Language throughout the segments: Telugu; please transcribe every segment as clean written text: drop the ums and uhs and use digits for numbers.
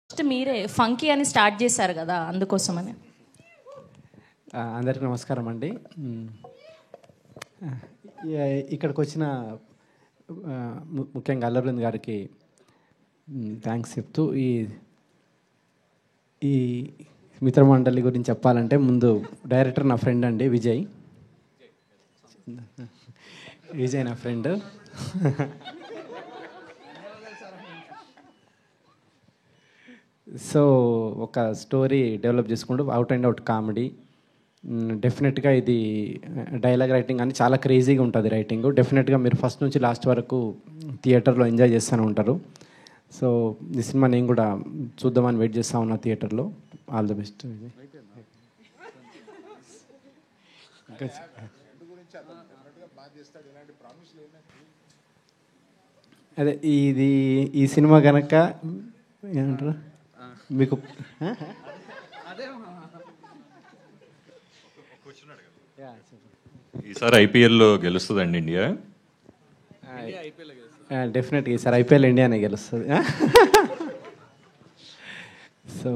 ఫస్ట్ మీరే ఫంకీ అని స్టార్ట్ చేశారు కదా, అందుకోసమని. అందరికీ నమస్కారం అండి. ఇక్కడికి వచ్చిన ముఖ్యంగా అల్లబృంద్ గారికి థ్యాంక్స్ చెప్తూ ఈ మిత్రమండలి గురించి చెప్పాలంటే ముందు డైరెక్టర్ నా ఫ్రెండ్ అండి, విజయ్ నా ఫ్రెండ్. సో ఒక స్టోరీ డెవలప్ చేసుకుంటూ అవుట్ అండ్ అవుట్ కామెడీ. డెఫినెట్గా ఇది డైలాగ్ రైటింగ్ అని చాలా క్రేజీగా ఉంటుంది రైటింగ్. డెఫినెట్గా మీరు ఫస్ట్ నుంచి లాస్ట్ వరకు థియేటర్లో ఎంజాయ్ చేస్తూనే ఉంటారు. సో ఈ సినిమా నేను కూడా చూద్దామని వెయిట్ చేస్తూ ఉన్నా థియేటర్లో. All the best. అదే ఈ సినిమా కనుక ఏమంటారు మీకు ఈసారి ఐపీఎల్లో గెలుస్తుందండి ఇండియా. డెఫినెట్గా ఈసారి ఐపీఎల్ ఇండియానే గెలుస్తుంది. సో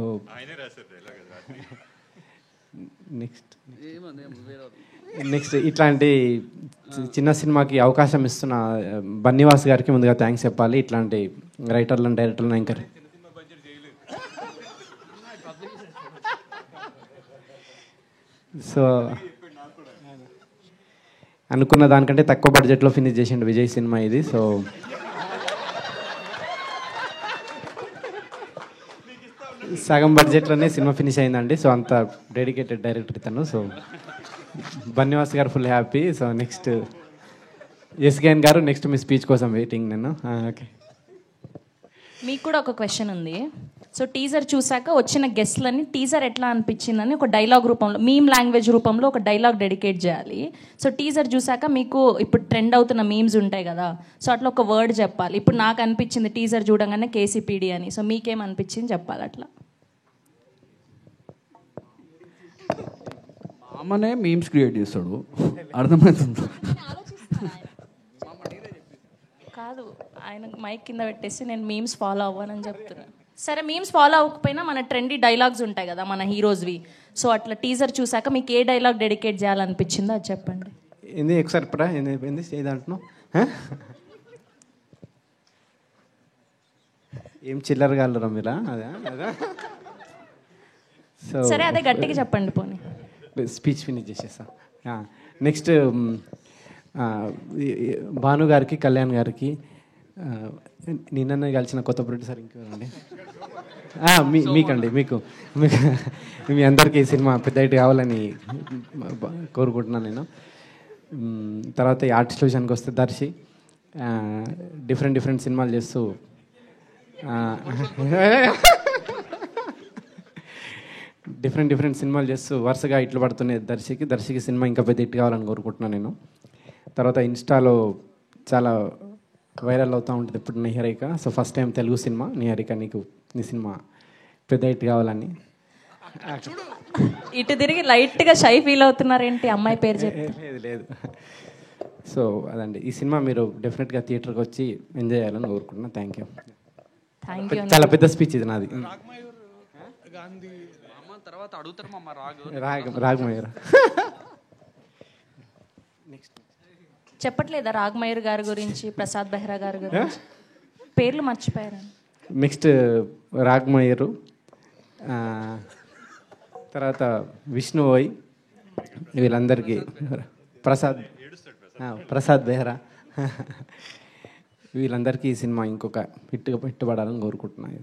నెక్స్ట్ ఇట్లాంటి చిన్న సినిమాకి అవకాశం ఇస్తున్న బన్నీవాస్ గారికి ముందుగా థ్యాంక్స్ చెప్పాలి. ఇట్లాంటి రైటర్లను డైరెక్టర్లను ఎంకరేజ్. సో అనుకున్న దానికంటే తక్కువ బడ్జెట్లో ఫినిష్ చేసిండు విజయ్ సినిమా ఇది. సో సగం బడ్జెట్లోనే సినిమా ఫినిష్ అయిందండి. సో అంత డెడికేటెడ్ డైరెక్టర్ ఇతను. సో బన్నీవాస్ గారు full happy. So next SKN గారు, నెక్స్ట్ మీ స్పీచ్ కోసం వెయిటింగ్ నేను. ఓకే, మీకు కూడా ఒక క్వశ్చన్ ఉంది. సో టీజర్ చూసాక వచ్చిన గెస్ట్లని టీజర్ ఎట్లా అనిపించిందని ఒక డైలాగ్ రూపంలో, మీమ్ లాంగ్వేజ్ రూపంలో ఒక డైలాగ్ డెడికేట్ చేయాలి. సో టీజర్ చూసాక మీకు ఇప్పుడు ట్రెండ్ అవుతున్న మీమ్స్ ఉంటాయి కదా, సో అట్లా ఒక వర్డ్ చెప్పాలి. ఇప్పుడు నాకు అనిపించింది టీజర్ చూడంగానే కేసీపీడి అని. సో మీకేం అనిపించింది చెప్పాలి అట్లా. మామనే మీమ్స్ క్రియేట్ చేస్తాడు, అర్థమవుతుంది కాదు, ఆయన మైక్ కింద పెట్టేసి నేను మీమ్స్ ఫాలో అవ్వనని చెప్తున్నాను. సరే, మీమ్స్ ఫాలో అవ్వకపోయినా మన ట్రెండీ డైలాగ్స్ ఉంటాయి కదా మన హీరోస్వి. సో అట్లా టీజర్ చూసాక మీకు ఏ డైలాగ్ డెడికేట్ చేయాలనిపించిందో అది చెప్పండి. ఏంది ఒకసారి పరా ఏంది ఏదంటున్నావు? ఏం చిల్లరగా అల్లరా మీరా? అదే అదే. సో సరే, అదే గట్టిగా చెప్పండి పోనీ. స్పీచ్ ఫినిష్ చేసేస్తా. నెక్స్ట్ భాను గారికి, కళ్యాణ్ గారికి, నిన్ననే కలిసిన కొత్త ప్రొడ్యూసర్ ఇంకెవరండి, మీకండి, మీకు మీ అందరికీ ఈ సినిమా పెద్ద హిట్ కావాలని కోరుకుంటున్నాను నేను. తర్వాత ఈ ఆర్టిస్ట్ విషయానికి వస్తే దర్శి డిఫరెంట్ సినిమాలు చేస్తూ డిఫరెంట్ సినిమాలు చేస్తూ వరుసగా ఇట్లు పడుతున్నాయి దర్శికి సినిమా ఇంకా పెద్ద హిట్ కావాలని కోరుకుంటున్నాను నేను. తర్వాత ఇన్స్టాలో చాలా వైరల్ అవుతూ ఉంటుంది ఇప్పుడు Niharika. So first time Telugu cinema Niharika, నీ సినిమా పెద్ద హిట్ కావాలని. ఇటు తిరిగి లైట్గా షై ఫీల్ అవుతున్నారేంటి అమ్మాయి పేరు చెప్పి? లేదు. సో అదండి, ఈ సినిమా మీరు డెఫినెట్గా థియేటర్కి వచ్చి ఎంజాయ్ చేయాలని కోరుకుంటున్నాను. Thank you. చాలా పెద్ద స్పీచ్ ఇది నాది. రాగమయూర్ చెప్పట్లేదా రాగమయూర్ గారి గురించి, ప్రసాద్ బెహ్రా గారి గురించి? పేర్లు మర్చిపోయారు. నెక్స్ట్ రాగమయూరు, తర్వాత విష్ణువోయ్, వీళ్ళందరికీ, ప్రసాద్ బెహ్రా, వీళ్ళందరికీ ఈ సినిమా ఇంకొక హిట్ పడాలని కోరుకుంటున్నాను.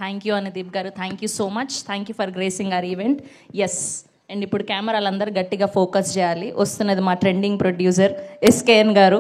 Thank you Anudeep garu. Thank you so much. Thank you for gracing our event. Yes, and ఇప్పుడు కెమెరాలందరూ గట్టిగా ఫోకస్ చేయాలి. వస్తున్నది మా ట్రెండింగ్ ప్రొడ్యూసర్ ఎస్కేఎన్ గారు.